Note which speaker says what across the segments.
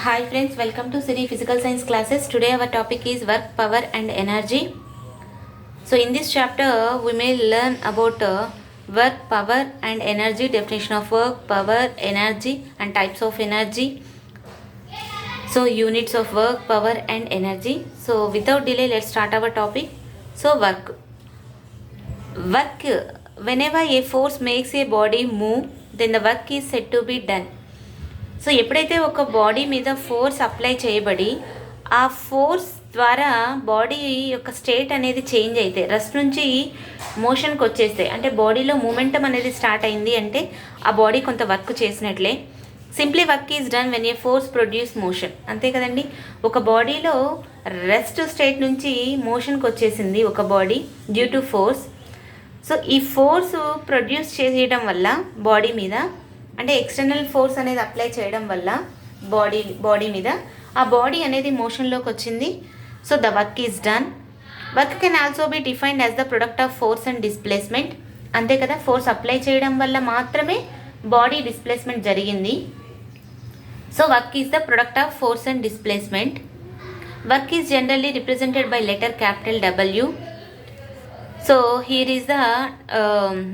Speaker 1: Hi friends, welcome to Siri Physical Science classes. Today our topic is work, power and energy. So in this chapter we may learn about work, power and energy, definition of work, power, energy and types of energy. So units of work, power and energy. So without delay let's start our topic. So work. Whenever a force makes a body move, then the work is said to be done. So ఎప్పుడైతే ఒక body మీద force apply చేయబడి ఆ force ద్వారా body యొక్క state అనేది change అయితే rest నుంచి మోషన్కి వచ్చేస్తే అంటే బాడీలో మూమెంటం అనేది స్టార్ట్ అయింది అంటే ఆ బాడీ కొంత వర్క్ చేసినట్లే. Simply work is done when a force produce motion, అంతే కదండి. ఒక బాడీలో రెస్ట్ స్టేట్ నుంచి మోషన్కి వచ్చేసింది ఒక body due to force. So ఈ ఫోర్స్ ప్రొడ్యూస్ చేయడం వల్ల బాడీ మీద అంటే ఎక్స్టర్నల్ ఫోర్స్ అనేది అప్లై చేయడం వల్ల బాడీ మీద ఆ బాడీ అనేది మోషన్లోకి వచ్చింది. So the work is done. Work can also be defined as the product of force and displacement, అంతే కదా. ఫోర్స్ అప్లై చేయడం వల్ల మాత్రమే బాడీ డిస్ప్లేస్మెంట్ జరిగింది. So work is the product of force and displacement. Work is generally represented by letter capital W. So here is the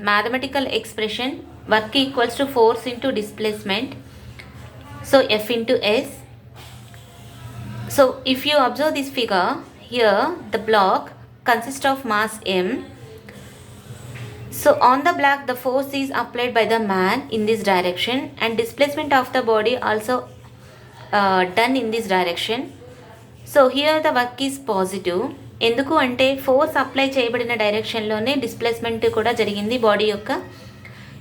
Speaker 1: mathematical expression. Work equals to force into displacement. So F into S. So if you observe this figure, here the block consists of mass M. So on the block the force is applied by the man in this direction and displacement of the body also done in this direction. So here the work is positive. ఎందుకు అంటే force apply చేయబడిన డైరెక్షన్లోనే displacement కూడా జరిగింది body యొక్క.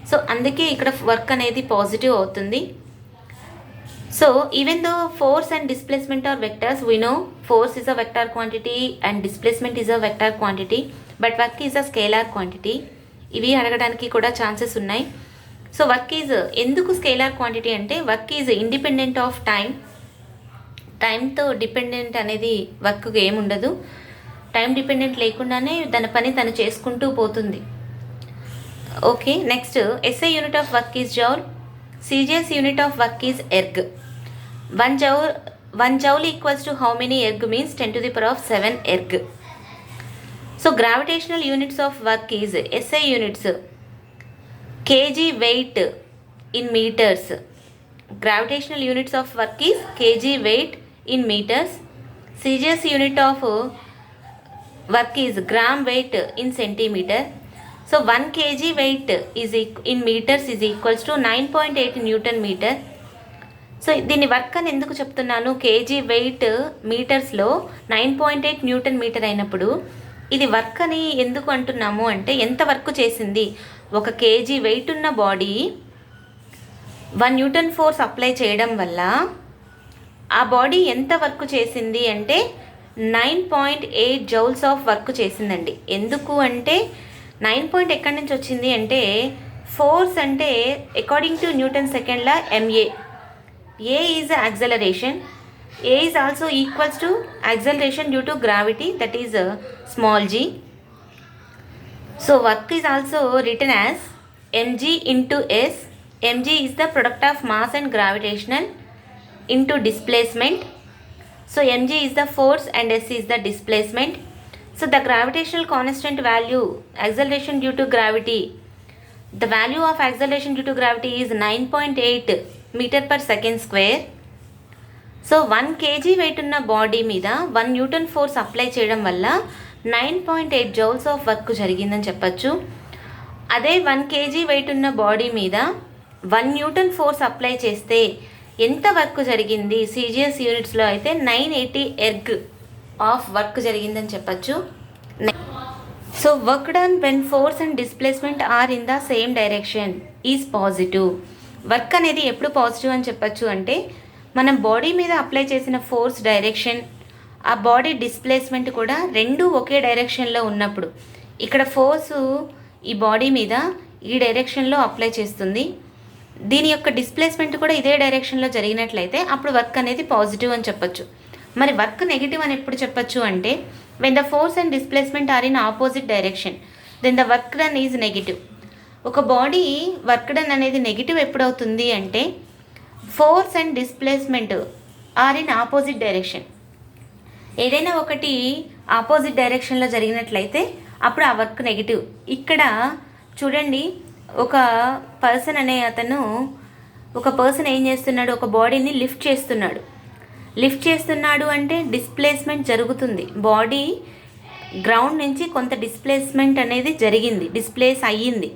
Speaker 1: So అందుకే ఇక్కడ work అనేది positive అవుతుంది. So even though force and displacement are vectors, we know force is a vector quantity and displacement is a vector quantity, but work is a scalar quantity. ఇవి అడగడానికి కూడా chances ఉన్నాయి. So work is ఎందుకు scalar quantity అంటే work is independent of టైంతో dependent అనేది వర్క్కి ఏముండదు. టైం డిపెండెంట్ లేకుండానే దాని పని తను చేసుకుంటూ పోతుంది. Okay, next SI unit of work is joule. CGS unit of work is erg. 1 joule equals to how many erg means 10 to the power of 7 erg. So gravitational units of work is SI units kg weight in meters. Gravitational units of work is kg weight in meters. CGS unit of work is gram weight in centimeter. So 1 kg weight is in meters is equals to 9.8 Newton meter. So దీన్ని work అని ఎందుకు చెప్తున్నాను, KG wait మీటర్స్లో 9.8 Newton metre అయినప్పుడు ఇది work అని ఎందుకు అంటున్నాము అంటే ఎంత వర్క్ చేసింది. ఒక కేజీ వెయిట్ ఉన్న బాడీ 1 న్యూటన్ ఫోర్స్ అప్లై చేయడం వల్ల ఆ బాడీ ఎంత వర్క్ చేసింది అంటే 9.8 జౌల్స్ ఆఫ్ వర్క్ చేసిందండి. ఎందుకు అంటే 9 ఎక్కడి నుంచి వచ్చింది అంటే ఫోర్స్ అంటే అకార్డింగ్ టు న్యూటన్ సెకండ్ల MA. A is acceleration. A is also equals to acceleration due to gravity, that is small g. So work is also written as mg into s. mg is the product of mass and gravitational into displacement. So mg is the force and s is the displacement. So the gravitational constant value, acceleration due to gravity, the value of acceleration due to gravity is 9.8 meter per second square. So 1 kg weight ఉన్న body మీద 1 Newton force apply చేయడం వల్ల 9.8 joules of work జరిగిందని చెప్పచ్చు. అదే 1 kg weight ఉన్న body మీద 1 Newton force apply చేస్తే ఎంత వర్క్ జరిగింది, CGS యూనిట్స్లో అయితే 980 ఎర్గ్ ఆఫ్ వర్క్ జరిగిందని చెప్పచ్చు. So work done when force and displacement are in the same direction is positive. Work అనేది ఎప్పుడు పాజిటివ్ అని చెప్పచ్చు అంటే మనం బాడీ మీద అప్లై చేసిన ఫోర్స్ డైరెక్షన్, ఆ బాడీ డిస్ప్లేస్మెంట్ కూడా రెండు ఒకే డైరెక్షన్లో ఉన్నప్పుడు. ఇక్కడ ఫోర్సు ఈ బాడీ మీద ఈ డైరెక్షన్లో అప్లై చేస్తుంది, దీని యొక్క డిస్ప్లేస్మెంట్ కూడా ఇదే డైరెక్షన్లో జరిగినట్లయితే అప్పుడు వర్క్ అనేది పాజిటివ్ అని చెప్పచ్చు. మరి వర్క్ నెగిటివ్ అని ఎప్పుడు చెప్పచ్చు అంటే when the force and displacement are in opposite direction then the work done is negative. ఒక బాడీ వర్క్ డన్ అనేది నెగిటివ్ ఎప్పుడవుతుంది అంటే force and displacement are in opposite direction. ఏదైనా ఒకటి ఆపోజిట్ డైరెక్షన్లో జరిగినట్లయితే అప్పుడు ఆ వర్క్ నెగిటివ్. ఇక్కడ చూడండి, ఒక పర్సన్ ఏం చేస్తున్నాడు, ఒక బాడీని లిఫ్ట్ చేస్తున్నాడు అంటే డిస్ప్లేస్మెంట్ జరుగుతుంది. బాడీ గ్రౌండ్ నుంచి కొంత డిస్ప్లేస్మెంట్ అనేది జరిగింది, డిస్ప్లేస్ అయ్యింది.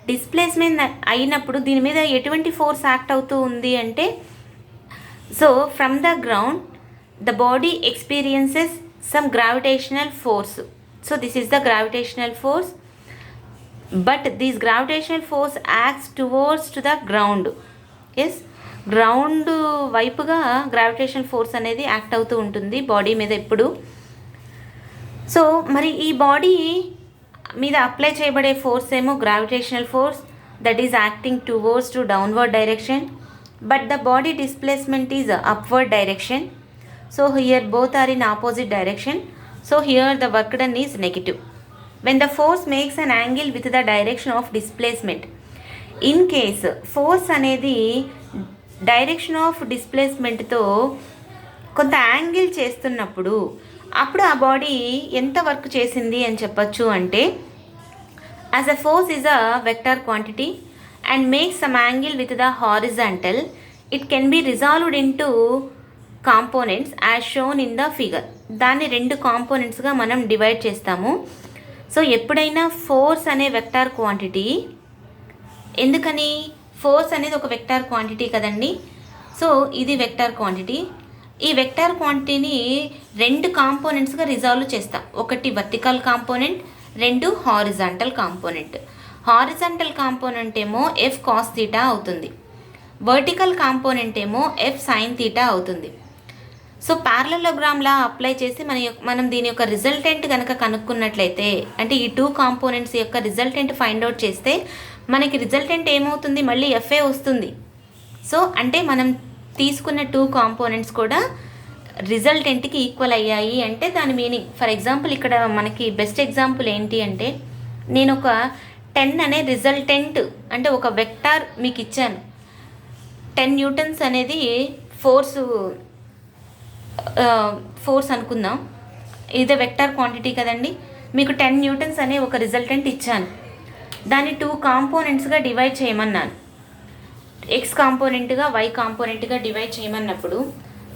Speaker 1: డిస్ప్లేస్మెంట్ అయినప్పుడు దీని మీద ఎటువంటి ఫోర్స్ యాక్ట్ అవుతూ ఉంది అంటే, so from the ground the body experiences some gravitational force. So this is the gravitational force, but this gravitational force acts towards to the ground. Yes, ground వైపుగా gravitational force అనేది act అవుతూ ఉంటుంది body మీద ఎప్పుడు. So మరి ఈ body మీద apply చేయబడే ఫోర్స్ ఏమో gravitational force, that is acting towards to downward direction, but the body displacement is upward direction. So here both are in opposite direction. So here the work done is negative. When the force makes an angle with the direction of displacement. In case force అనేది direction of డిస్ప్లేస్మెంట్తో కొంత angle చేస్తున్నప్పుడు అప్పుడు ఆ body ఎంత work చేసింది అని చెప్పచ్చు అంటే, as a force is a vector quantity and makes some angle with the horizontal, it can be resolved in to components as shown in the figure. దాన్ని 2 కాంపోనెంట్స్గా మనం డివైడ్ చేస్తాము. సో ఎప్పుడైనా ఫోర్స్ అనే వెక్టార్ క్వాంటిటీ, ఎందుకని force అనేది ఒక vector quantity కదండి. So ఇది వెక్టార్ క్వాంటిటీ. ఈ వెక్టార్ క్వాంటిటీని 2 కాంపోనెంట్స్గా రిజాల్వ్ చేస్తాం. ఒకటి vertical component, 2 horizontal component. Horizontal component ఏమో ఎఫ్ కాస్ థీటా అవుతుంది, వర్టికల్ కాంపోనెంట్ ఏమో ఎఫ్ సైన్ థీటా అవుతుంది. సో ప్యారలలోగ్రామ్లా అప్లై చేసి మనం దీని యొక్క రిజల్టెంట్ కనుక కనుక్కున్నట్లయితే, అంటే ఈ 2 కాంపోనెంట్స్ యొక్క రిజల్టెంట్ ఫైండ్ అవుట్ చేస్తే మనకి రిజల్టెంట్ ఏమవుతుంది, మళ్ళీ ఎఫ్ఏ వస్తుంది. సో అంటే మనం తీసుకున్న 2 కాంపోనెంట్స్ కూడా రిజల్టెంట్కి ఈక్వల్ అయ్యాయి అంటే దాని మీనింగ్. ఫర్ ఎగ్జాంపుల్ ఇక్కడ మనకి బెస్ట్ ఎగ్జాంపుల్ ఏంటి అంటే, నేను ఒక 10 అనే రిజల్టెంట్ అంటే ఒక వెక్టార్ మీకు ఇచ్చాను. 10 న్యూటన్స్ అనేది ఫోర్స్ అనుకుందాం, ఇదే వెక్టార్ క్వాంటిటీ కదండి. మీకు 10 న్యూటన్స్ అనే ఒక రిజల్టెంట్ ఇచ్చాను, దాన్ని 2 కాంపోనెంట్స్గా డివైడ్ చేయమన్నాను. ఎక్స్ కాంపోనెంట్గా, వై కాంపోనెంట్గా డివైడ్ చేయమన్నప్పుడు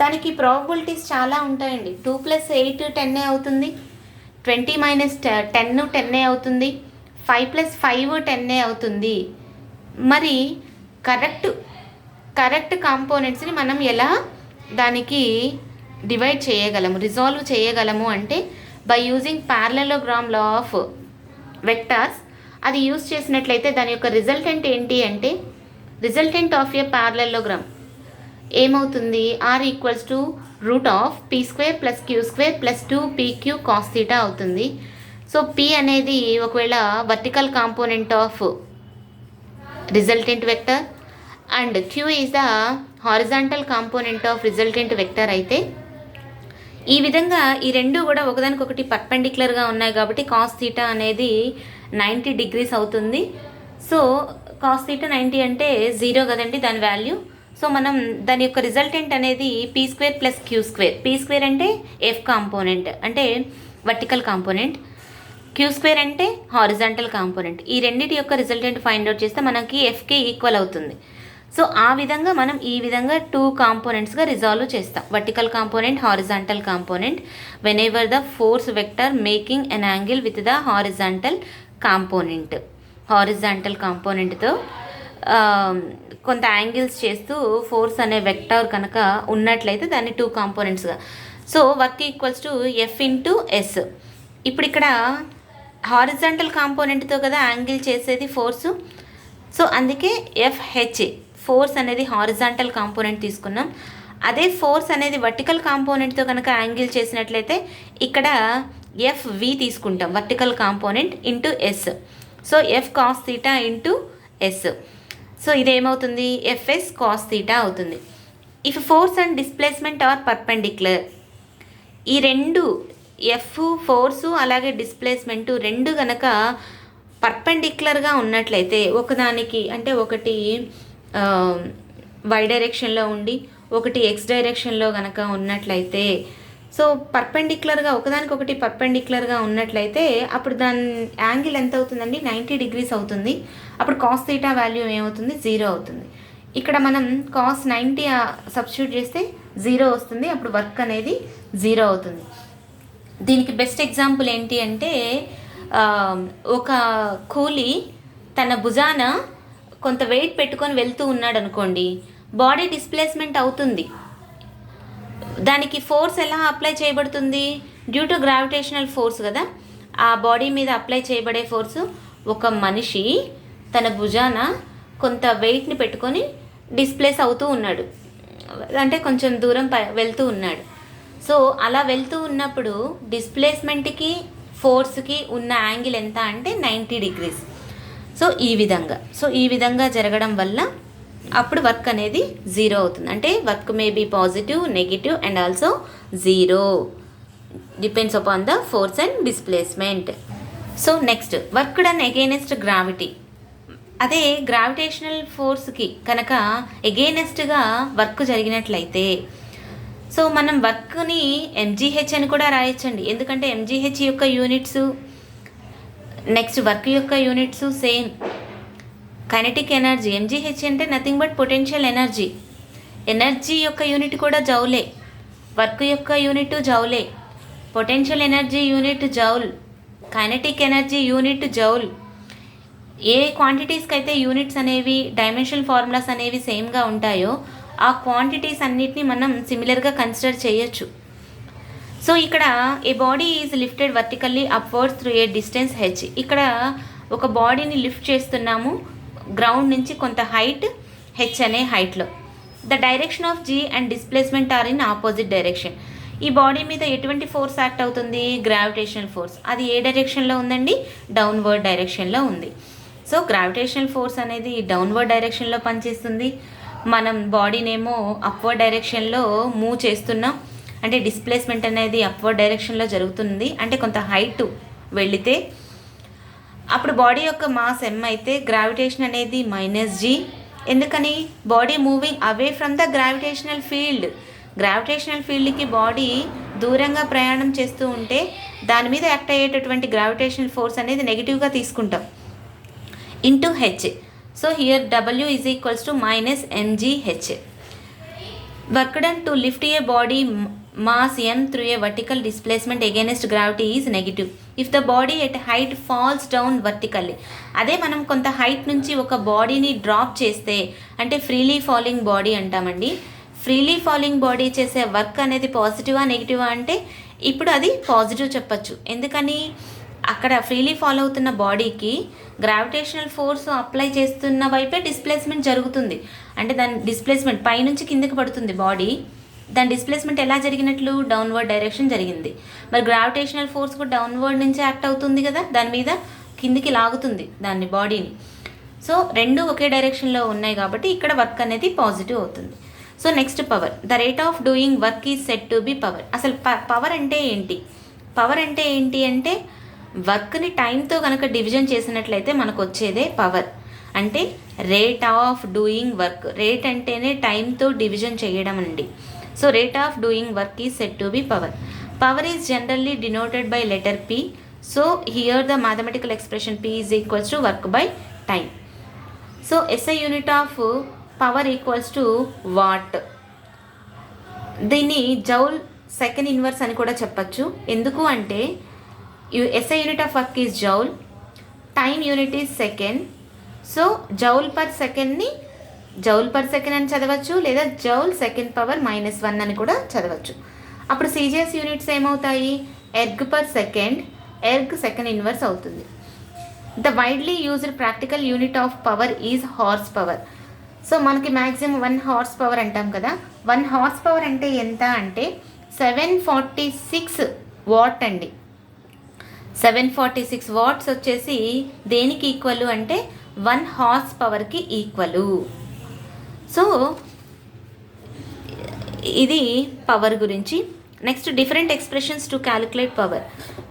Speaker 1: దానికి ప్రాబబిలిటీస్ చాలా ఉంటాయండి. 2 + 8 10 అవుతుంది, 20 - 10 10 అవుతుంది, 5 + 5 10 అవుతుంది. మరి కరెక్ట్ కాంపోనెంట్స్ని మనం ఎలా దానికి డివైడ్ చేయగలము, రిజాల్వ్ చేయగలము అంటే by using parallelogram law of vectors. అది యూజ్ చేసినట్లయితే దాని యొక్క రిజల్టెంట్ ఏంటి అంటే, రిజల్టెంట్ ఆఫ్ ఏ ప్యారలలోగ్రామ్ ఏమవుతుంది, R equals to √p² + q² + 2pq cos θ అవుతుంది. సో p అనేది ఒకవేళ vertical component of resultant vector and q is the horizontal component of resultant vector అయితే, ఈ విధంగా ఈ 2 కూడా ఒకదానికొకటి పర్పెండిక్యులర్గా ఉన్నాయి కాబట్టి కాస్ థీటా అనేది 90 డిగ్రీస్ అవుతుంది. సో కాస్ థీటా 90 అంటే 0 కదండి దాని వాల్యూ. సో మనం దాని యొక్క రిజల్టెంట్ అనేది p² + q². p² అంటే ఎఫ్ కాంపోనెంట్ అంటే వర్టికల్ కాంపోనెంట్, q² అంటే హారిజాంటల్ కాంపోనెంట్. ఈ రెండింటి యొక్క రిజల్టెంట్ ఫైండ్ అవుట్ చేస్తే మనకి ఎఫ్కి ఈక్వల్ అవుతుంది. సో ఆ విధంగా మనం ఈ విధంగా 2 కాంపోనెంట్స్గా రిజాల్వ్ చేస్తాం, vertical component, horizontal component, whenever the force vector making an angle with the horizontal component. Horizontal కాంపోనెంట్తో కొంత యాంగిల్స్ చేస్తూ ఫోర్స్ అనే వెక్టర్ కనుక ఉన్నట్లయితే దాన్ని 2 కాంపోనెంట్స్గా. So work equals to F into S. ఇప్పుడు ఇక్కడ హారిజాంటల్ కాంపోనెంట్తో కదా యాంగిల్ చేసేది ఫోర్సు. సో అందుకే ఎఫ్హెచ్ ఫోర్స్ అనేది హారిజాంటల్ కాంపోనెంట్ తీసుకున్నాం. అదే ఫోర్స్ అనేది వర్టికల్ కాంపోనెంట్తో కనుక యాంగిల్ చేసినట్లయితే ఇక్కడ ఎఫ్వి తీసుకుంటాం, vertical component into S. So F cos theta into S. So ఇదేమవుతుంది, ఎఫ్ఎస్ కాస్ థీటా అవుతుంది. If force and displacement are perpendicular, ఈ 2 ఎఫ్ ఫోర్సు అలాగే డిస్ప్లేస్మెంటు 2 కనుక పర్పెండిక్యులర్గా ఉన్నట్లయితే, ఒకదానికి అంటే ఒకటి వై డైరెక్షన్లో ఉండి ఒకటి ఎక్స్ డైరెక్షన్లో కనుక ఉన్నట్లయితే, సో పర్పెండిక్యులర్గా ఒకదానికొకటి పర్పెండిక్యులర్గా ఉన్నట్లయితే అప్పుడు దాని యాంగిల్ ఎంత అవుతుందండి, 90 degrees అవుతుంది. అప్పుడు కాస్ థీటా వాల్యూ ఏమవుతుంది, 0 అవుతుంది. ఇక్కడ మనం కాస్ 90 సబ్స్టిట్యూట్ చేస్తే 0 వస్తుంది. అప్పుడు వర్క్ అనేది 0 అవుతుంది. దీనికి బెస్ట్ ఎగ్జాంపుల్ ఏంటి అంటే, ఒక కూలీ తన భుజాన కొంత వెయిట్ పెట్టుకొని వెళ్తూ ఉన్నాడు అనుకోండి, బాడీ డిస్ప్లేస్మెంట్ అవుతుంది. దానికి ఫోర్స్ ఎలా అప్లై చేయబడుతుంది, డ్యూ టు గ్రావిటేషనల్ ఫోర్స్ కదా. ఆ బాడీ మీద అప్లై చేయబడే ఫోర్సు, ఒక మనిషి తన భుజాన కొంత వెయిట్ని పెట్టుకొని డిస్ప్లేస్ అవుతూ ఉన్నాడు, అంటే కొంచెం దూరం వెళ్తూ ఉన్నాడు. సో అలా వెళ్తూ ఉన్నప్పుడు డిస్ప్లేస్మెంట్కి ఫోర్స్కి ఉన్న యాంగిల్ ఎంత అంటే 90 degrees. సో ఈ విధంగా జరగడం వల్ల అప్పుడు వర్క్ అనేది 0 అవుతుంది. అంటే work may be positive, negative and also 0, depends upon the force and displacement. So next, work done against gravity. అదే గ్రావిటేషనల్ ఫోర్స్కి కనుక ఎగైనెస్ట్గా వర్క్ జరిగినట్లయితే, సో మనం వర్క్ని MGH అని కూడా రాయొచ్చండి. ఎందుకంటే MGH యొక్క యూనిట్స్, నెక్స్ట్ వర్క్ యొక్క units same. Kinetic energy MGH అంటే nothing but potential energy. Energy యొక్క యూనిట్ కూడా జౌలే, వర్క్ యొక్క unit joule, potential energy unit joule, kinetic energy unit joule. ఏ క్వాంటిటీస్కి అయితే యూనిట్స్ అనేవి, డైమెన్షనల్ ఫార్ములాస్ అనేవి సేమ్గా ఉంటాయో ఆ క్వాంటిటీస్ అన్నిటిని మనం సిమిలర్గా కన్సిడర్ చేయొచ్చు. సో ఇక్కడ a body is lifted vertically upwards through a distance h. ఇక్కడ ఒక బాడీని లిఫ్ట్ చేస్తున్నాము గ్రౌండ్ నుంచి కొంత హైట్ h అనే హైట్లో. The direction of g and displacement are in opposite direction. ఈ బాడీ మీద ఎటువంటి ఫోర్స్ యాక్ట్ అవుతుంది, గ్రావిటేషనల్ ఫోర్స్. అది ఏ డైరెక్షన్లో ఉందండి, డౌన్వర్డ్ డైరెక్షన్లో ఉంది. సో గ్రావిటేషనల్ ఫోర్స్ అనేది డౌన్వర్డ్ డైరెక్షన్లో పనిచేస్తుంది. మనం బాడీనేమో అప్వర్డ్ డైరెక్షన్లో మూవ్ చేస్తున్నాం, అంటే డిస్ప్లేస్మెంట్ అనేది అప్వర్డ్ డైరెక్షన్లో జరుగుతుంది. అంటే కొంత హైట్ వెళితే అప్పుడు బాడీ యొక్క మాస్ m అయితే గ్రావిటేషన్ అనేది -g. ఎందుకని, body moving away from the gravitational field. Gravitational ఫీల్డ్కి బాడీ దూరంగా ప్రయాణం చేస్తూ ఉంటే దాని మీద యాక్ట్ అయ్యేటటువంటి గ్రావిటేషనల్ ఫోర్స్ అనేది నెగిటివ్గా తీసుకుంటాం, into h. So here W is equals to -mgh. Work done to lift a body mass m through a vertical displacement against gravity is negative if the body at height falls down vertically. అదే మనం కొంత height నుంచి ఒక బాడీని drop చేస్తే, అంటే freely falling body అంటామండి. Freely falling body చేసే వర్క్ అనేది పాజిటివా నెగిటివా అంటే ఇప్పుడు అది పాజిటివ్ చెప్పచ్చు. ఎందుకని, అక్కడ ఫ్రీలీ ఫాలో అవుతున్న బాడీకి గ్రావిటేషనల్ ఫోర్స్ అప్లై చేస్తున్న వైపే డిస్ప్లేస్మెంట్ జరుగుతుంది. అంటే దాని డిస్ప్లేస్మెంట్ పైనుంచి కిందకి పడుతుంది బాడీ, దాని డిస్ప్లేస్మెంట్ ఎలా జరిగినట్లు, డౌన్వర్డ్ డైరెక్షన్ జరిగింది. మరి గ్రావిటేషనల్ ఫోర్స్ కూడా డౌన్వర్డ్ నుంచి యాక్ట్ అవుతుంది కదా, దాని మీద కిందికి లాగుతుంది దాన్ని, బాడీని. సో రెండు ఒకే డైరెక్షన్లో ఉన్నాయి కాబట్టి ఇక్కడ వర్క్ అనేది పాజిటివ్ అవుతుంది. So next, power. The rate of doing work is set to B power. అసలు పవర్ అంటే ఏంటి? పవర్ అంటే ఏంటి అంటే వర్క్ని టైంతో కనుక డివిజన్ చేసినట్లయితే మనకు వచ్చేదే పవర్. అంటే rate of doing work. Rate అంటేనే టైంతో డివిజన్ చేయడం అండి. So rate of doing work is set to B power. Power is generally denoted by letter P. So here the mathematical expression P is equals to work by time. So SI unit of power equals to what. దీన్ని joule second inverse అని కూడా చెప్పచ్చు. ఎందుకు అంటే SI unit of work is joule, time unit is second. So joule per సెకండ్ని joule per second అని చదవచ్చు, లేదా జౌల్ సెకండ్ పవర్ -1 అని కూడా చదవచ్చు. అప్పుడు CGS యూనిట్స్ ఏమవుతాయి, erg per second, erg second inverse అవుతుంది. The widely used practical unit of power is horse power. So మనకి మ్యాక్సిమం 1 హార్స్ పవర్ అంటాం కదా. 1 హార్స్ పవర్ అంటే ఎంత అంటే 746 వాట్ అండి. 746 వాట్స్ వచ్చేసి దేనికి ఈక్వల్ అంటే 1 హార్స్ పవర్కి ఈక్వల్. సో ఇది పవర్ గురించి. Next, different expressions to calculate power.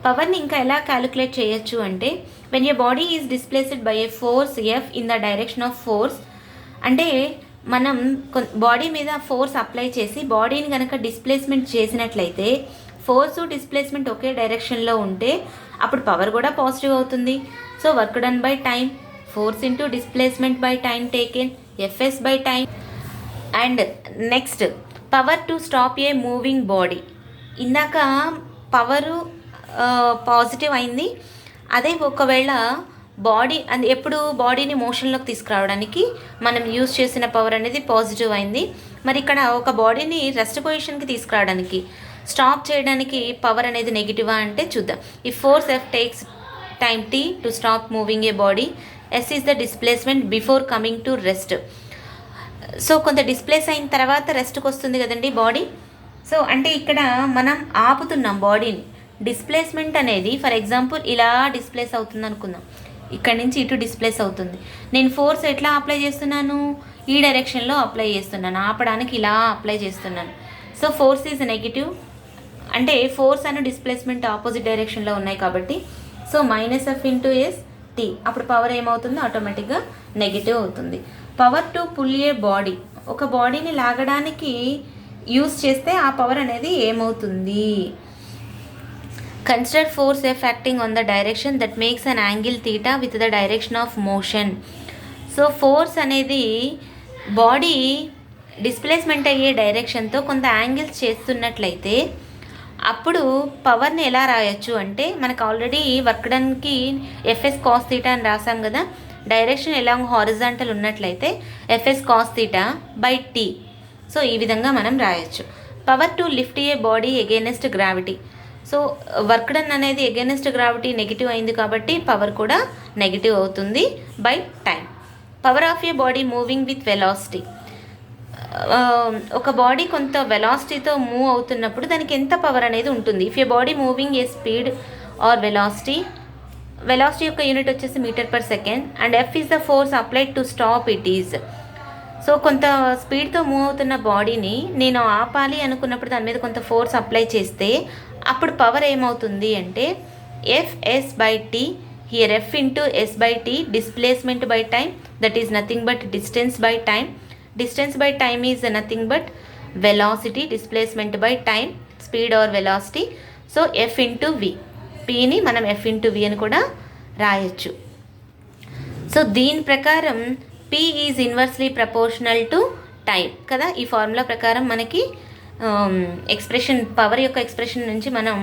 Speaker 1: పవర్ని ఇంకా ఎలా క్యాలిక్యులేట్ చేయొచ్చు అంటే, when a body is displaced by A force F in the direction of force. అంటే మనం బాడీ మీద ఫోర్స్ అప్లై చేసి బాడీని కనుక డిస్ప్లేస్మెంట్ చేసినట్లయితే ఫోర్స్ డిస్ప్లేస్మెంట్ ఒకే డైరెక్షన్లో ఉంటే అప్పుడు పవర్ కూడా పాజిటివ్ అవుతుంది. So work done by time, force into displacement by time taken, FS by time. And next power to stop A moving body. ఇందాక పవరు పాజిటివ్ అయింది, అదే ఒకవేళ బాడీ అది ఎప్పుడు బాడీని మోషన్లోకి తీసుకురావడానికి మనం యూజ్ చేసిన పవర్ అనేది పాజిటివ్ అయింది. మరి ఇక్కడ ఒక బాడీని రెస్ట్ పొజిషన్కి తీసుకురావడానికి, స్టాప్ చేయడానికి పవర్ అనేది నెగిటివా అంటే చూద్దాం. ఈ force F takes time T to stop moving a body, S is the displacement before coming to rest. So కొంత డిస్ప్లేస్ అయిన తర్వాత రెస్ట్కి వస్తుంది కదండి బాడీ. సో అంటే ఇక్కడ మనం ఆపుతున్నాం బాడీని. డిస్ప్లేస్మెంట్ అనేది ఫర్ ఎగ్జాంపుల్ ఇలా డిస్ప్లేస్ అవుతుంది అనుకుందాం, ఇక్కడ నుంచి ఇటు డిస్ప్లేస్ అవుతుంది. నేను ఫోర్స్ ఎట్లా అప్లై చేస్తున్నాను, ఈ డైరెక్షన్లో అప్లై చేస్తున్నాను, ఆపడానికి ఇలా అప్లై చేస్తున్నాను. సో ఫోర్స్ ఈజ్ నెగిటివ్, అంటే ఫోర్స్ అండ్ డిస్ప్లేస్మెంట్ ఆపోజిట్ డైరెక్షన్లో ఉన్నాయి కాబట్టి so minus F into S T, అప్పుడు పవర్ ఏమవుతుంది, ఆటోమేటిక్గా నెగిటివ్ అవుతుంది. Power to pull a body, ఒక బాడీని లాగడానికి యూస్ చేస్తే ఆ పవర్ అనేది ఏమవుతుంది. Consider force F acting on the direction that makes an angle theta with the direction of motion. So force అనేది బాడీ డిస్ప్లేస్మెంట్ అయ్యే డైరెక్షన్తో కొంత యాంగిల్స్ చేస్తున్నట్లయితే అప్పుడు పవర్ని ఎలా రాయొచ్చు అంటే మనకు ఆల్రెడీ వర్క్ డన్కి ఎఫ్ఎస్ కాస్ థీటా అని రాసాం కదా. డైరెక్షన్ ఎలాంగ్ హారిజాంటల్ ఉన్నట్లయితే F S cos theta by T. So ఈ విధంగా మనం రాయొచ్చు. Power to lift a body against gravity. So work done అనేది ఎగైనెస్ట్ గ్రావిటీ నెగిటివ్ అయింది కాబట్టి పవర్ కూడా నెగిటివ్ అవుతుంది by time. Power of a body moving with velocity. ఒక బాడీ కొంత వెలాసిటీతో మూవ్ అవుతున్నప్పుడు దానికి ఎంత పవర్ అనేది ఉంటుంది. If a body moving a speed or velocity యొక్క యూనిట్ వచ్చేసి metre per second and F is the force applied to stop it is. So కొంత స్పీడ్తో మూవ్ అవుతున్న బాడీని నేను ఆపాలి అనుకున్నప్పుడు దాని మీద కొంత ఫోర్స్ అప్లై చేస్తే అప్పుడు పవర్ ఏమవుతుంది అంటే F S by T. Here F into S by T displacement by time, that is nothing but distance by time. Distance by time is nothing but velocity, displacement by time, speed or velocity. So F into V, Pని మనం F into V అని కూడా రాయొచ్చు. So దీని ప్రకారం P is inversely proportional to time కదా. ఈ formula ప్రకారం మనకి ఎక్స్ప్రెషన్ పవర్ యొక్క ఎక్స్ప్రెషన్ నుంచి మనం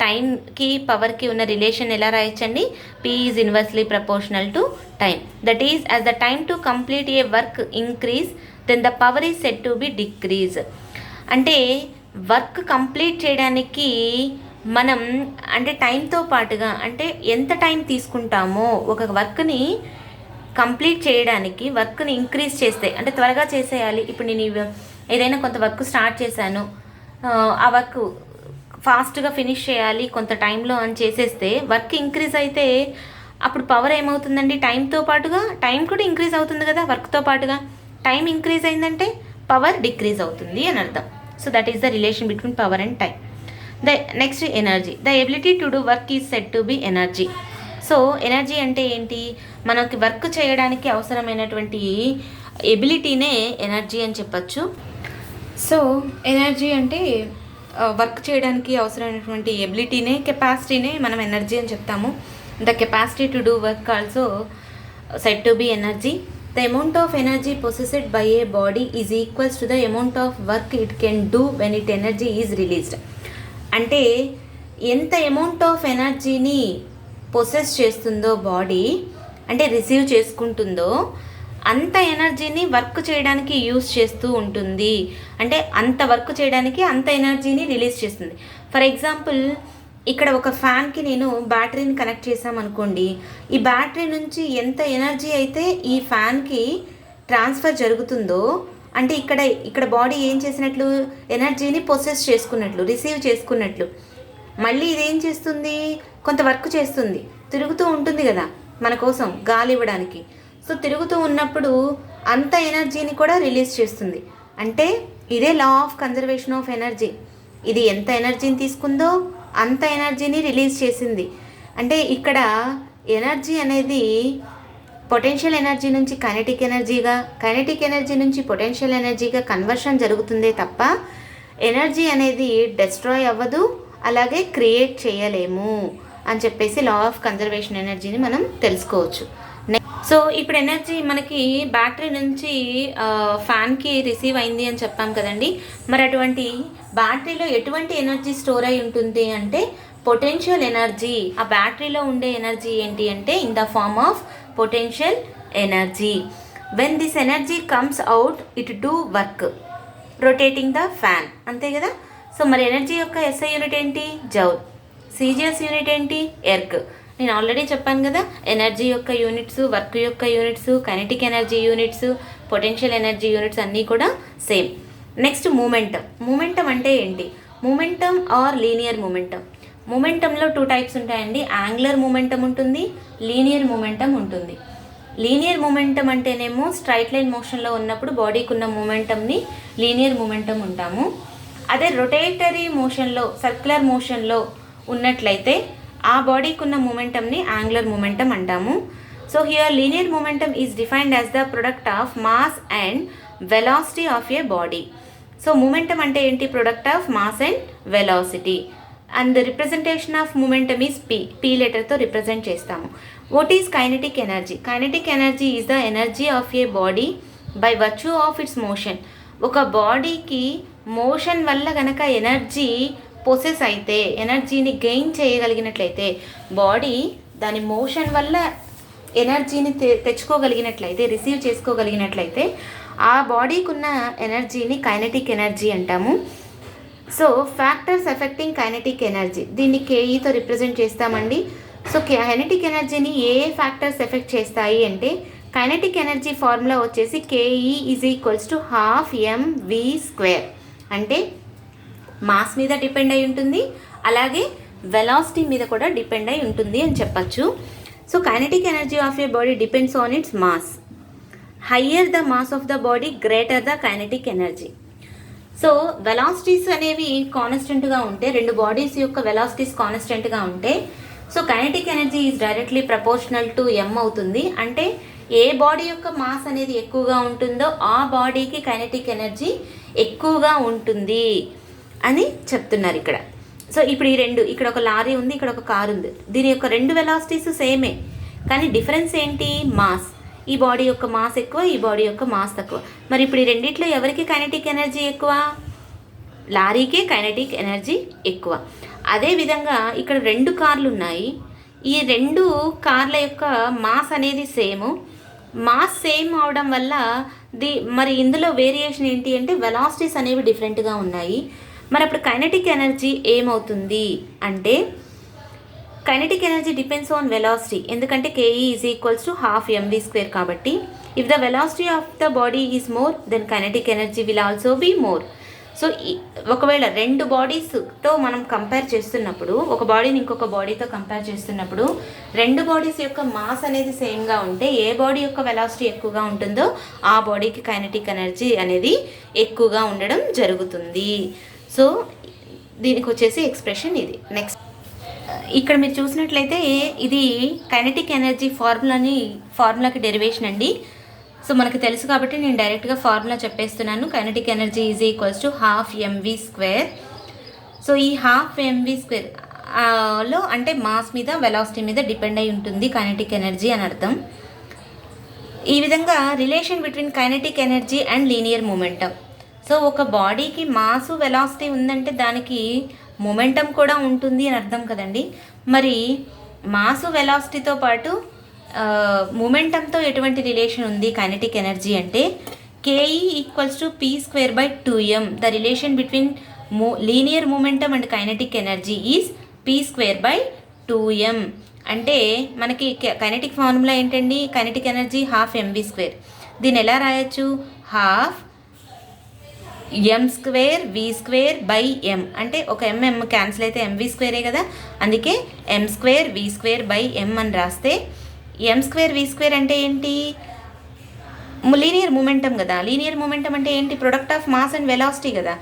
Speaker 1: టైంకి పవర్కి ఉన్న రిలేషన్ ఎలా రాయొచ్చండి. P is inversely proportional to time. That is as the time to complete a work increase then the power is set to be decrease. అంటే వర్క్ కంప్లీట్ చేయడానికి మనం అంటే టైంతో పాటుగా అంటే ఎంత టైం తీసుకుంటామో ఒక వర్క్ని కంప్లీట్ చేయడానికి వర్క్ని ఇంక్రీజ్ చేస్తే అంటే త్వరగా చేసేయాలి. ఇప్పుడు నేను ఏదైనా కొంత వర్క్ స్టార్ట్ చేశాను, ఆ వర్క్ ఫాస్ట్గా ఫినిష్ చేయాలి కొంత టైంలో అని చేసేస్తే వర్క్ ఇంక్రీజ్ అయితే అప్పుడు పవర్ ఏమవుతుందండి, టైంతో పాటుగా టైం కూడా ఇంక్రీజ్ అవుతుంది కదా. వర్క్తో పాటుగా టైం ఇంక్రీజ్ అయిందంటే పవర్ డిక్రీజ్ అవుతుంది అని అర్థం. So that is the relation between power and time. The next energy. The ability to do work is said to be energy. So energy అంటే ఏంటి, మనకి వర్క్ చేయడానికి అవసరమైనటువంటి ఎబిలిటీనే ఎనర్జీ అని చెప్పచ్చు. సో ఎనర్జీ అంటే వర్క్ చేయడానికి అవసరమైనటువంటి ఎబిలిటీనే కెపాసిటీనే మనం ఎనర్జీ అని చెప్తాము. The capacity to do work also said to be energy. The amount of energy possessed by a body is equals to the amount of work it can do when its energy is released. అంటే ఎంత amount of ఎనర్జీని possess చేస్తుందో body అంటే receive చేసుకుంటుందో అంత ఎనర్జీని work చేయడానికి use చేస్తూ ఉంటుంది. అంటే అంత వర్క్ చేయడానికి అంత ఎనర్జీని రిలీజ్ చేస్తుంది. ఫర్ ఎగ్జాంపుల్ ఇక్కడ ఒక ఫ్యాన్కి నేను బ్యాటరీని కనెక్ట్ చేసామనుకోండి, ఈ బ్యాటరీ నుంచి ఎంత ఎనర్జీ అయితే ఈ ఫ్యాన్కి ట్రాన్స్ఫర్ జరుగుతుందో అంటే ఇక్కడ బాడీ ఏం చేసినట్లు, ఎనర్జీని పొసెస్ చేసుకున్నట్లు, రిసీవ్ చేసుకున్నట్లు. మళ్ళీ ఇదేం చేస్తుంది, కొంత వర్క్ చేస్తుంది, తిరుగుతూ ఉంటుంది కదా మన కోసం గాలి ఇవ్వడానికి. సో తిరుగుతూ ఉన్నప్పుడు అంత ఎనర్జీని కూడా రిలీజ్ చేస్తుంది. అంటే ఇదే law of conservation of energy. ఇది ఎంత ఎనర్జీని తీసుకుందో అంత ఎనర్జీని రిలీజ్ చేసింది. అంటే ఇక్కడ ఎనర్జీ అనేది పొటెన్షియల్ ఎనర్జీ నుంచి కైనెటిక్ ఎనర్జీగా, కైనెటిక్ ఎనర్జీ నుంచి పొటెన్షియల్ ఎనర్జీగా కన్వర్షన్ జరుగుతుందే తప్ప ఎనర్జీ అనేది డెస్ట్రాయ్ అవ్వదు, అలాగే క్రియేట్ చేయలేము అని చెప్పేసి లా ఆఫ్ కన్జర్వేషన్ ఎనర్జీని మనం తెలుసుకోవచ్చు. సో ఇప్పుడు ఎనర్జీ మనకి బ్యాటరీ నుంచి ఫ్యాన్కి రిసీవ్ అయింది అని చెప్పాం కదండి. మరి అటువంటి బ్యాటరీలో ఎటువంటి ఎనర్జీ స్టోర్ అయి ఉంటుంది అంటే పొటెన్షియల్ ఎనర్జీ. ఆ బ్యాటరీలో ఉండే ఎనర్జీ ఏంటి అంటే in the form of potential energy. When this energy comes out it do work rotating the fan, అంతే కదా. సో మరి ఎనర్జీ యొక్క ఎస్ఐ యూనిట్ ఏంటి? జౌల్. సిజిఎస్ యూనిట్ ఏంటి? ఎర్గ్. నేను ఆల్రెడీ చెప్పాను కదా, ఎనర్జీ యొక్క యూనిట్స్, వర్క్ యొక్క units, kinetic energy units, potential energy units అన్నీ కూడా సేమ్. Next momentum. మూమెంటం అంటే ఏంటి? Momentum or linear momentum. మూమెంటంలో 2 టైప్స్ ఉంటాయండి. యాంగులర్ మూమెంటం ఉంటుంది, లీనియర్ మూమెంటం ఉంటుంది. లీనియర్ మూమెంటం అంటేనేమో స్ట్రైట్ లైన్ మోషన్లో ఉన్నప్పుడు బాడీకి ఉన్న మూమెంటంని లీనియర్ మూమెంటం ఉంటాము. అదే రొటేటరీ మోషన్లో, సర్క్యులర్ మోషన్లో ఉన్నట్లయితే ఆ బాడీకి ఉన్న మూమెంటంని యాంగులర్ మూమెంటం అంటాము. So here linear momentum is defined as the product of mass and velocity of a body. So momentum అంటే ఏంటి? Product of mass and velocity. And the representation of momentum is P లెటర్తో represent చేస్తాము. What is kinetic energy? Kinetic energy is the energy of a body by virtue of its motion. ఒక బాడీకి motion వల్ల కనుక energy possess అయితే, ఎనర్జీని gain చేయగలిగినట్లయితే, body దాని motion వల్ల ఎనర్జీని తెచ్చుకోగలిగినట్లయితే, రిసీవ్ చేసుకోగలిగినట్లయితే ఆ బాడీకి ఉన్న ఎనర్జీని కైనెటిక్ ఎనర్జీ అంటాము. So factors affecting kinetic energy, దీన్ని కేఈతో రిప్రజెంట్ చేస్తామండి. సో కైనెటిక్ ఎనర్జీని ఏ ఫ్యాక్టర్స్ ఎఫెక్ట్ చేస్తాయి అంటే కైనెటిక్ ఎనర్జీ ఫార్ములా వచ్చేసి KE is equals to ½ mv². అంటే మాస్ మీద డిపెండ్ అయి ఉంటుంది, అలాగే వెలాసిటీ మీద కూడా డిపెండ్ అయి ఉంటుంది అని చెప్పచ్చు. So kinetic energy of a body depends on its mass. Higher the mass of the body greater the kinetic energy. So velocities అనేవి కాన్స్టెంట్గా ఉంటే, 2 బాడీస్ యొక్క వెలాసిటీస్ కాన్స్టెంట్గా ఉంటే, so kinetic energy is directly proportional to m అవుతుంది. అంటే ఏ body యొక్క mass అనేది ఎక్కువగా ఉంటుందో ఆ బాడీకి కైనెటిక్ ఎనర్జీ ఎక్కువగా ఉంటుంది అని చెప్తున్నారు ఇక్కడ. సో ఇప్పుడు ఈ 2, ఇక్కడ ఒక లారీ ఉంది, ఇక్కడ ఒక కారు ఉంది. దీని యొక్క 2 వెలాసిటీస్ సేమే, కానీ డిఫరెన్స్ ఏంటి? మాస్. ఈ బాడీ యొక్క మాస్ ఎక్కువ, ఈ బాడీ యొక్క మాస్ తక్కువ. మరి ఇప్పుడు ఈ రెండిట్లో ఎవరికి కైనెటిక్ ఎనర్జీ ఎక్కువ? లారీకే కైనెటిక్ ఎనర్జీ ఎక్కువ. అదేవిధంగా ఇక్కడ 2 కార్లు ఉన్నాయి. ఈ 2 కార్ల యొక్క మాస్ అనేది సేమ్. మాస్ సేమ్ అవడం వల్ల మరి ఇందులో వేరియేషన్ ఏంటి అంటే వెలాసిటీస్ అనేవి డిఫరెంట్గా ఉన్నాయి. మరి అప్పుడు కైనెటిక్ ఎనర్జీ ఏమవుతుంది అంటే kinetic energy depends on velocity. ఎందుకంటే KE is equals to ½ mv² కాబట్టి if the velocity of the body is more then kinetic energy will also be more. So ఒకవేళ 2 బాడీస్తో మనం కంపేర్ చేస్తున్నప్పుడు, ఒక బాడీని ఇంకొక బాడీతో కంపేర్ చేస్తున్నప్పుడు 2 బాడీస్ యొక్క మాస్ అనేది సేమ్గా ఉంటే ఏ బాడీ యొక్క వెలాసిటీ ఎక్కువగా ఉంటుందో ఆ బాడీకి కైనెటిక్ ఎనర్జీ అనేది ఎక్కువగా ఉండడం జరుగుతుంది. సో దీనికి వచ్చేసి ఎక్స్ప్రెషన్ ఇది. నెక్స్ట్ ఇక్కడ మీరు చూసినట్లయితే ఇది కైనెటిక్ ఎనర్జీ ఫార్ములాకి డెరివేషన్ అండి. సో మనకు తెలుసు కాబట్టి నేను డైరెక్ట్గా ఫార్ములా చెప్పేస్తున్నాను. Kinetic energy is equals to ½ mv². So ఈ ½ mv² లో అంటే మాస్ మీద వెలాసిటీ మీద డిపెండ్ అయి ఉంటుంది కైనెటిక్ ఎనర్జీ అని అర్థం. ఈ విధంగా relation between kinetic energy and linear momentum. So ఒక బాడీకి మాసు వెలాసిటీ ఉందంటే దానికి మొమెంటం కూడా ఉంటుంది అని అర్థం కదండి. మరి మాసు వెలాసిటీతో పాటు మొమెంటంతో ఎటువంటి రిలేషన్ ఉంది కైనెటిక్ ఎనర్జీ అంటే KE equals to p²/2m. The relation between linear momentum and kinetic energy is p²/2m. అంటే మనకి కైనెటిక్ ఫార్ములా ఏంటండి? Kinetic energy ½ mv². దీన్ని ఎలా రాయొచ్చు? ½ m²v²/m. అంటే ఒక mm క్యాన్సిల్ అయితే mv² కదా, అందుకే m²v²/m అని రాస్తే m²v² అంటే ఏంటి? లీనియర్ మూమెంటం కదా. లీనియర్ మూమెంటం అంటే ఏంటి? Product of mass and velocity కదా.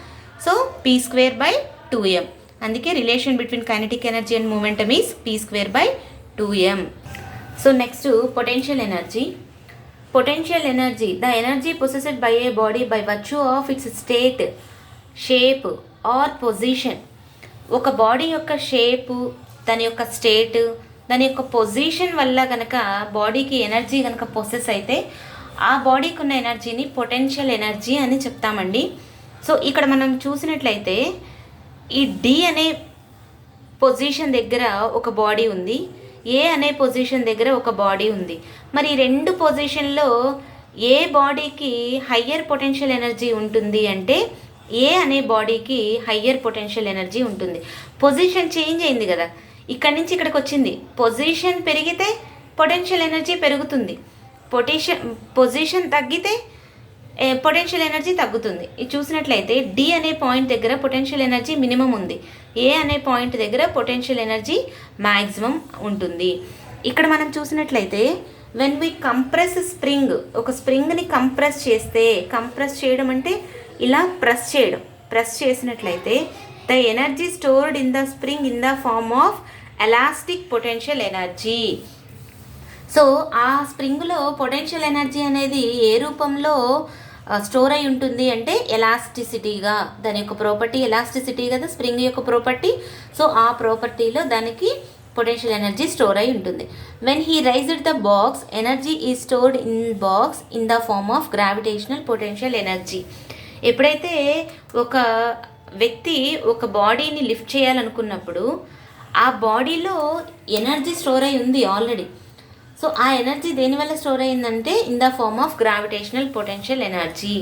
Speaker 1: So p²/2m. అందుకే relation between kinetic energy and momentum is p²/2m. So next potential energy. Potential energy, the energy possessed by a body by virtue of its state, shape or position. ఒక body యొక్క shape, దాని యొక్క state, దాని యొక్క position వల్ల కనుక బాడీకి energy కనుక పొసెస్ అయితే ఆ బాడీకి ఉన్న ఎనర్జీని పొటెన్షియల్ ఎనర్జీ అని చెప్తామండి. సో ఇక్కడ మనం చూసినట్లయితే ఈ డి అనే పొజిషన్ దగ్గర ఒక బాడీ ఉంది, ఏ అనే పొజిషన్ దగ్గర ఒక బాడీ ఉంది. మరి రెండు పొజిషన్లో ఏ బాడీకి హయ్యర్ పొటెన్షియల్ ఎనర్జీ ఉంటుంది అంటే ఏ అనే బాడీకి హయ్యర్ పొటెన్షియల్ ఎనర్జీ ఉంటుంది. పొజిషన్ చేంజ్ అయింది కదా, ఇక్కడి నుంచి ఇక్కడికి వచ్చింది. పొజిషన్ పెరిగితే పొటెన్షియల్ ఎనర్జీ పెరుగుతుంది, పొజిషన్ తగ్గితే పొటెన్షియల్ ఎనర్జీ తగ్గుతుంది. ఇది చూసినట్లయితే డి అనే పాయింట్ దగ్గర పొటెన్షియల్ ఎనర్జీ మినిమం ఉంది, ఏ అనే పాయింట్ దగ్గర పొటెన్షియల్ ఎనర్జీ మ్యాక్సిమం ఉంటుంది. ఇక్కడ మనం చూసినట్లయితే వెన్ వి కంప్రెస్ స్ప్రింగ్, ఒక స్ప్రింగ్ని కంప్రెస్ చేస్తే, కంప్రెస్ చేయడం అంటే ఇలా ప్రెస్ చేయడం, ప్రెస్ చేసినట్లయితే the energy stored in the spring in the form of elastic potential energy. So ఆ స్ప్రింగ్లో పొటెన్షియల్ ఎనర్జీ అనేది ఏ రూపంలో స్టోర్ అయి ఉంటుంది అంటే ఎలాస్టిసిటీగా. దాని యొక్క ప్రాపర్టీ ఎలాస్టిసిటీ కదా స్ప్రింగ్ యొక్క ప్రాపర్టీ. సో ఆ ప్రాపర్టీలో దానికి పొటెన్షియల్ ఎనర్జీ స్టోర్ అయి ఉంటుంది. When he raised the box, energy is stored in box in the form of gravitational potential energy. ఎప్పుడైతే ఒక వ్యక్తి ఒక బాడీని లిఫ్ట్ చేయాలనుకున్నప్పుడు ఆ బాడీలో ఎనర్జీ స్టోర్ అయి ఉంది ఆల్రెడీ. సో ఆ ఎనర్జీ దేనివల్ల స్టోర్ అయిందంటే in the form of gravitational potential energy.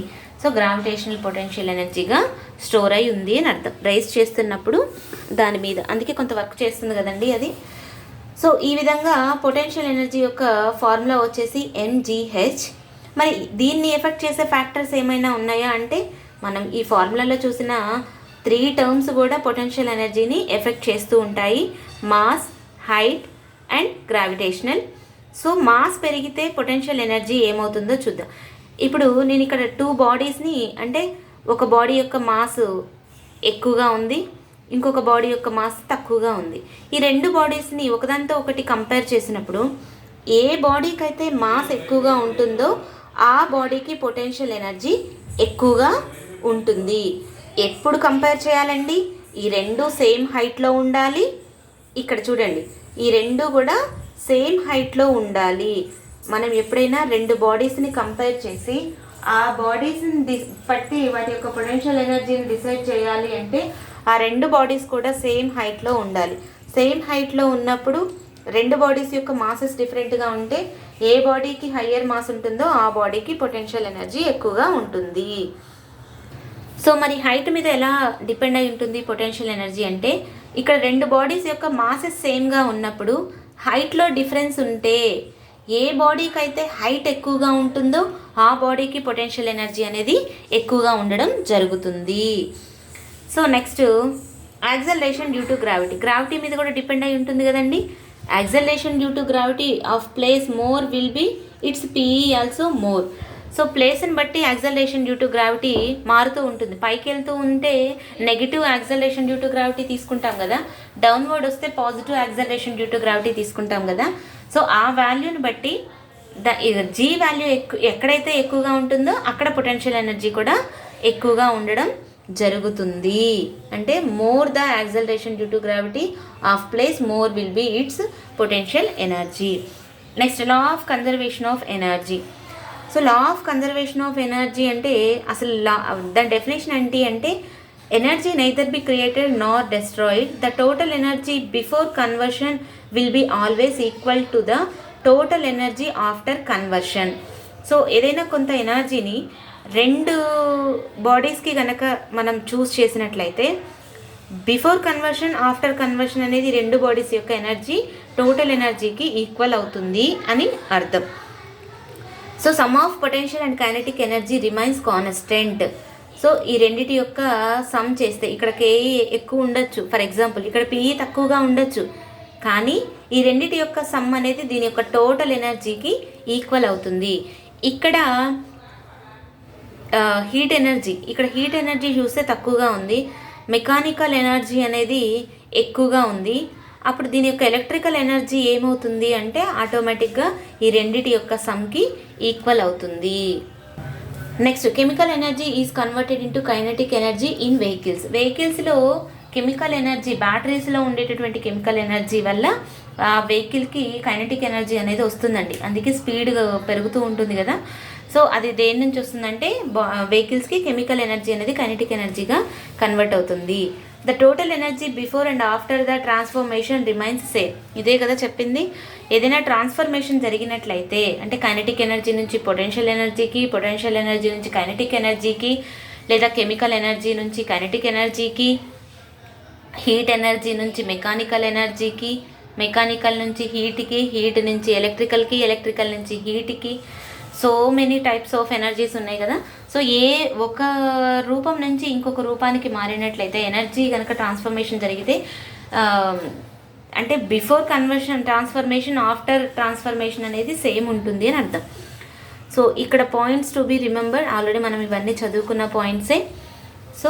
Speaker 1: So gravitational potential ఎనర్జీగా స్టోర్ అయి ఉంది అని అర్థం. రైజ్ చేస్తున్నప్పుడు దాని మీద, అందుకే కొంత వర్క్ చేస్తుంది కదండి అది. సో ఈ విధంగా పొటెన్షియల్ ఎనర్జీ యొక్క ఫార్ములా వచ్చేసి mgh. మరి దీన్ని ఎఫెక్ట్ చేసే ఫ్యాక్టర్స్ ఏమైనా ఉన్నాయా అంటే మనం ఈ ఫార్ములాలో చూసిన 3 టర్మ్స్ కూడా పొటెన్షియల్ ఎనర్జీని ఎఫెక్ట్ చేస్తూ ఉంటాయి. Mass, height and gravitational. So mass పెరిగితే పొటెన్షియల్ ఎనర్జీ ఏమవుతుందో చూద్దాం. ఇప్పుడు నేను ఇక్కడ 2 బాడీస్ని, అంటే ఒక బాడీ యొక్క మాస్ ఎక్కువగా ఉంది, ఇంకొక బాడీ యొక్క మాస్ తక్కువగా ఉంది. ఈ 2 బాడీస్ని ఒకదానితో ఒకటి కంపేర్ చేసినప్పుడు ఏ బాడీకి అయితే మాస్ ఎక్కువగా ఉంటుందో ఆ బాడీకి పొటెన్షియల్ ఎనర్జీ ఎక్కువగా ఉంటుంది. ఎప్పుడు కంపేర్ చేయాలండి? ఈ 2 సేమ్ హైట్లో ఉండాలి. ఇక్కడ చూడండి, ఈ 2 కూడా సేమ్ హైట్లో ఉండాలి. మనం ఎప్పుడైనా 2 బాడీస్ని కంపేర్ చేసి ఆ బాడీస్ని బట్టి వాటి యొక్క పొటెన్షియల్ ఎనర్జీని డిసైడ్ చేయాలి అంటే ఆ 2 బాడీస్ కూడా సేమ్ హైట్లో ఉండాలి. సేమ్ హైట్లో ఉన్నప్పుడు 2 బాడీస్ యొక్క మాసెస్ డిఫరెంట్గా ఉంటే ఏ బాడీకి హయ్యర్ మాస్ ఉంటుందో ఆ బాడీకి పొటెన్షియల్ ఎనర్జీ ఎక్కువగా ఉంటుంది. సో మరి హైట్ మీద ఎలా డిపెండ్ అయి ఉంటుంది పొటెన్షియల్ ఎనర్జీ అంటే ఇక్కడ 2 బాడీస్ యొక్క మాసెస్ సేమ్గా ఉన్నప్పుడు హైట్లో డిఫరెన్స్ ఉంటే ఏ బాడీకి అయితే హైట్ ఎక్కువగా ఉంటుందో ఆ బాడీకి పొటెన్షియల్ ఎనర్జీ అనేది ఎక్కువగా ఉండడం జరుగుతుంది. So next acceleration due to gravity. Gravity మీద కూడా డిపెండ్ అయి ఉంటుంది కదండి. Acceleration due to gravity of place more will be it's PE also more. So ప్లేస్ని బట్టి యాక్సలరేషన్ డ్యూ టు గ్రావిటీ మారుతూ ఉంటుంది. పైకి వెళ్తూ ఉంటే negative acceleration due to gravity తీసుకుంటాం కదా, డౌన్వర్డ్ వస్తే positive acceleration due to gravity తీసుకుంటాం కదా. సో ఆ వాల్యూని బట్టి జీ వాల్యూ ఎక్కడైతే ఎక్కువగా ఉంటుందో అక్కడ పొటెన్షియల్ ఎనర్జీ కూడా ఎక్కువగా ఉండడం జరుగుతుంది. అంటే more the acceleration due to gravity of place more will be it's potential energy. Next law of conservation of energy. So law of conservation of energy అంటే అసలు దాని డెఫినేషన్ ఏంటి అంటే energy neither be created Nar destroyed. The total energy before conversion will be always equal to the total energy after conversion. So ఏదైనా కొంత ఎనర్జీని 2 బాడీస్కి కనుక మనం చూస్ చేసినట్లయితే బిఫోర్ కన్వర్షన్ ఆఫ్టర్ కన్వర్షన్ అనేది 2 బాడీస్ యొక్క ఎనర్జీ టోటల్ ఎనర్జీకి ఈక్వల్ అవుతుంది అని అర్థం. So some of potential and kinetic energy remains constant. So ఈ రెండిటి యొక్క సమ్ చేస్తే ఇక్కడ కేఈ ఎక్కువ ఉండొచ్చు, ఫర్ ఎగ్జాంపుల్ ఇక్కడ పిఈ తక్కువగా ఉండొచ్చు, కానీ ఈ రెండిటి యొక్క సమ్ అనేది దీని యొక్క టోటల్ ఎనర్జీకి ఈక్వల్ అవుతుంది. ఇక్కడ హీట్ ఎనర్జీ, ఇక్కడ హీట్ ఎనర్జీ చూస్తే తక్కువగా ఉంది, మెకానికల్ ఎనర్జీ అనేది ఎక్కువగా ఉంది. అప్పుడు దీని యొక్క ఎలక్ట్రికల్ ఎనర్జీ ఏమవుతుంది అంటే ఆటోమేటిక్గా ఈ రెండిటి యొక్క సమ్కి ఈక్వల్ అవుతుంది. Next chemical energy is converted into kinetic energy in వెహికల్స్లో కెమికల్ ఎనర్జీ, బ్యాటరీస్లో ఉండేటటువంటి కెమికల్ ఎనర్జీ వల్ల ఆ వెహికల్కి కైనెటిక్ ఎనర్జీ అనేది వస్తుందండి. అందుకే స్పీడ్ పెరుగుతూ ఉంటుంది కదా. సో అది దేని నుంచి వస్తుందంటే వెహికల్స్కి కెమికల్ ఎనర్జీ అనేది కైనెటిక్ ఎనర్జీగా కన్వర్ట్ అవుతుంది. The total energy before and after the transformation remains same. ఇదే కదా చెప్పింది. ఏదైనా ట్రాన్స్ఫర్మేషన్ జరిగినట్లయితే అంటే కైనెటిక్ ఎనర్జీ నుంచి పొటెన్షియల్ ఎనర్జీకి, పొటెన్షియల్ ఎనర్జీ నుంచి కైనెటిక్ ఎనర్జీకి, లేదా కెమికల్ ఎనర్జీ నుంచి కైనెటిక్ ఎనర్జీకి, హీట్ ఎనర్జీ నుంచి మెకానికల్ ఎనర్జీకి, మెకానికల్ నుంచి హీట్కి, హీట్ నుంచి ఎలక్ట్రికల్కి, ఎలక్ట్రికల్ నుంచి హీట్కి, so many types of energies ఉన్నాయి కదా. సో ఏ ఒక రూపం నుంచి ఇంకొక రూపానికి మారినట్లయితే ఎనర్జీ కనుక ట్రాన్స్ఫర్మేషన్ జరిగితే అంటే బిఫోర్ ట్రాన్స్ఫర్మేషన్ ఆఫ్టర్ ట్రాన్స్ఫర్మేషన్ అనేది సేమ్ ఉంటుంది అని అర్థం. సో ఇక్కడ points to be remember, already మనం ఇవన్నీ చదువుకున్న పాయింట్సే. So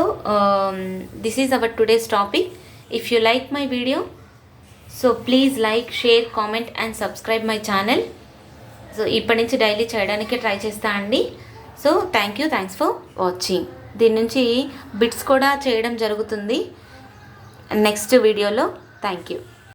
Speaker 1: this is our today's topic. If you like my video, so please like, share, comment and subscribe my channel. So ఇప్పటి నుంచి డైలీ చేయడానికి ట్రై చేస్తా అండి. So thanks for watching. దీని నుంచి బిట్స్ కూడా చేయడం జరుగుతుంది నెక్స్ట్ వీడియోలో. Thank you.